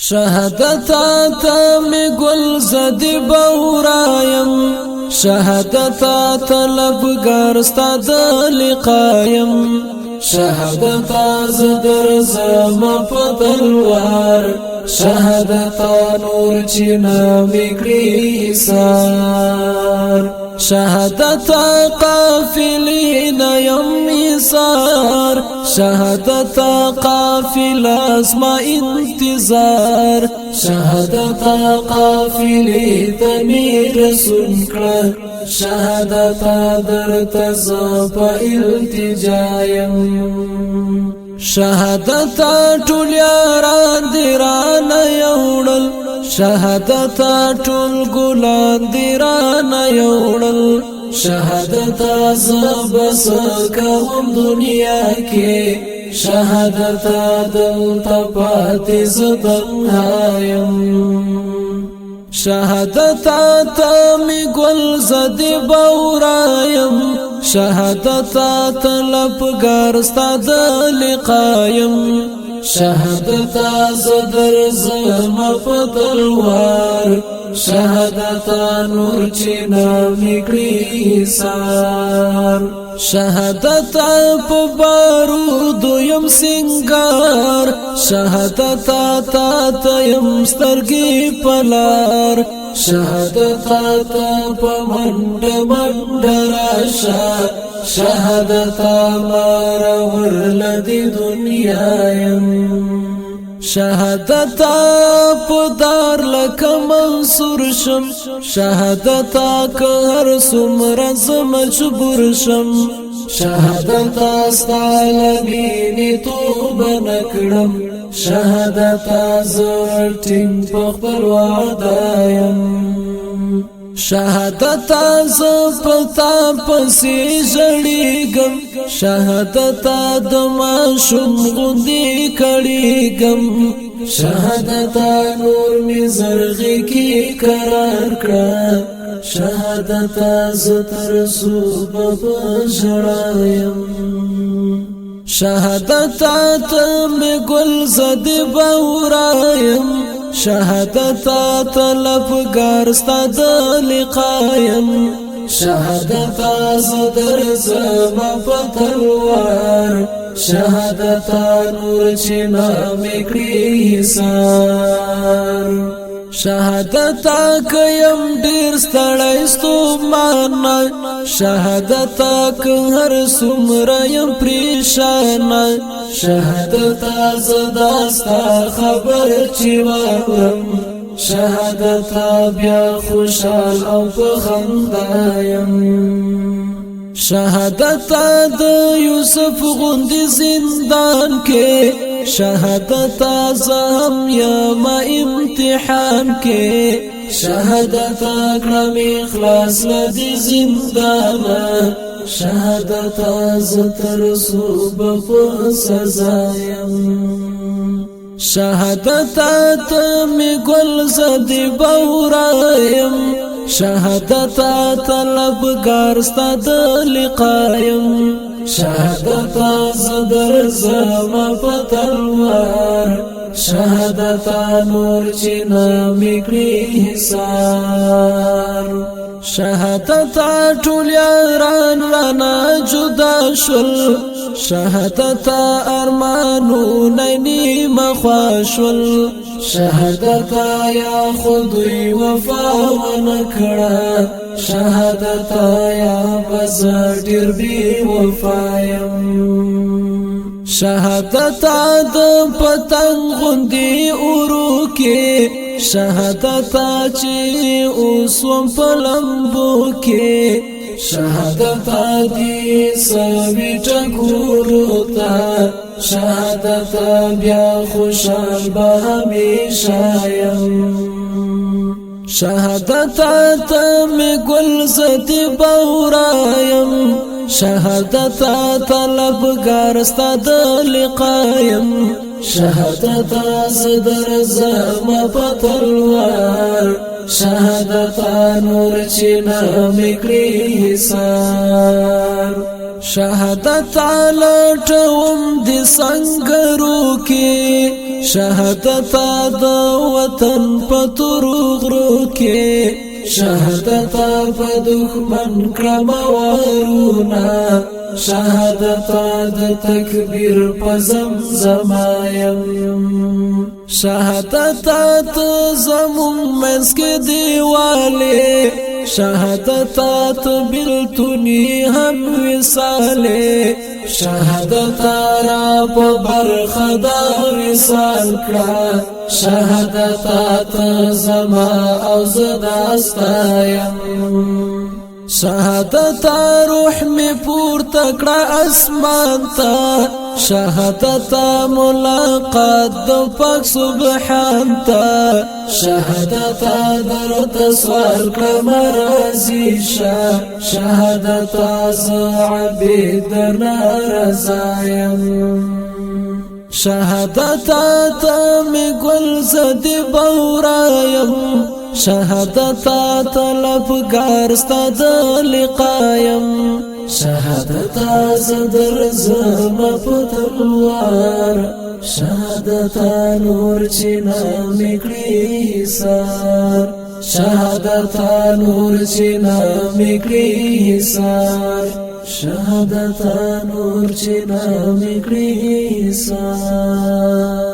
شهادت آتا می گل زدی بورایم شهادت آتا لبگار استاد لقایم شهادت آزدر زم پتلوار شهادت نور چینا میکڑی سار شهادت قافلین یم ایثار شهادت قافل اسما انتظار شهادت قافلی تمیر سنکر شهادت در تزاپ التجایم شهادت ټول یاران دیران یوړل شهادت ټول ګلان دیران یوړل شهادت زبس کوم دنیا کې شهادت دلته پاتې زدنهایم شهادت آتا می گل زدی بورایم شهادت آتا لپگار استاد لقایم شهادت زدر زم پتلوار شهادت نور چینا میکڑی سار شهادت په بارود یم سنگار شهادت تا یم سترګي پلار شهادت تا په منډ راشا شهادت مار ورلدي دنیا یم شهادت په دار لک منصور شم شهادت که هر څومره مجبور شم شهادت استعلمینی توبه نکړم شهادت زړټینګ په خپل وعده یم شهادت زپتا پسې ژړېږم شهادت د ماشوم غوندې کړېږم شهادت نور مې زړګي کې قرار کړه شهادت ز تر صبح په ژړایم شهادت ته مې ګل زدی بورایم شهادت طلبگار استاد لقایم شهادت زدر زم پتلوار شهادت نور چینا میکڑی سار شهادت کیم ډیر ستړی ستومان شهادت که هر څومره یم پریشان شهادت زداستا خبر چی واورم شهادت بیا خوشحال او په خندا یم شهادت د یوسف غوندې زندان کې شهادت زهم یم امتحان کې شهادت کړم اخلاص لدی زندان شهادت زتر صوبه په سزا یم شهادت می گل زدی بورایم شهادت طلبگار استاد لقایم شهادت زدر زم پتلوار شهادت نور چینا میکڑی حسار شهادت ټول یاران رانا جدا شول شهادت ارمانو نینی مخواشول شهادت یا خودی وفا ونکړه شهادت یا بزر ډیر بی وفایم شهادت د پتنګ غوندي اورو کې شهادت چې اوسوم په لمبو کې شهادت دی سوي ټکورو ته شهادت بیا خوشحال به همیشه یم شهادت ته می گل زدی بورایم شهادت طلبگار استاد لقایم شهادت زدر زم پتلوار شهادت نور چینا میکړي حسار شهادت لټوم د سنگرو کې شهادت د وطن په تورغرو کې شهادت په دښمن کړم ورونه شهادت د تکبیر په زمزمایم شهادت زمون منځ کې دیواله شهادت بلتونی هم وصاله شهادت را په برخه د وصال کړه شهادت زما او زداستایم شهادت روح می پورته کړه اسمان ته شهادت ملاقات د پاک سبحان ته شهادت درته سوال کړم راضي شه شهادت ز عبید نارضایم شهادت می ګل زدي بورایم شهادت طلبگار ستاد لقایم شهادت زدر زم پتلوار شهادت نور چینا میکړي سار شهادت نور چینا میکړي سار شهادت نور چینا میکړي سار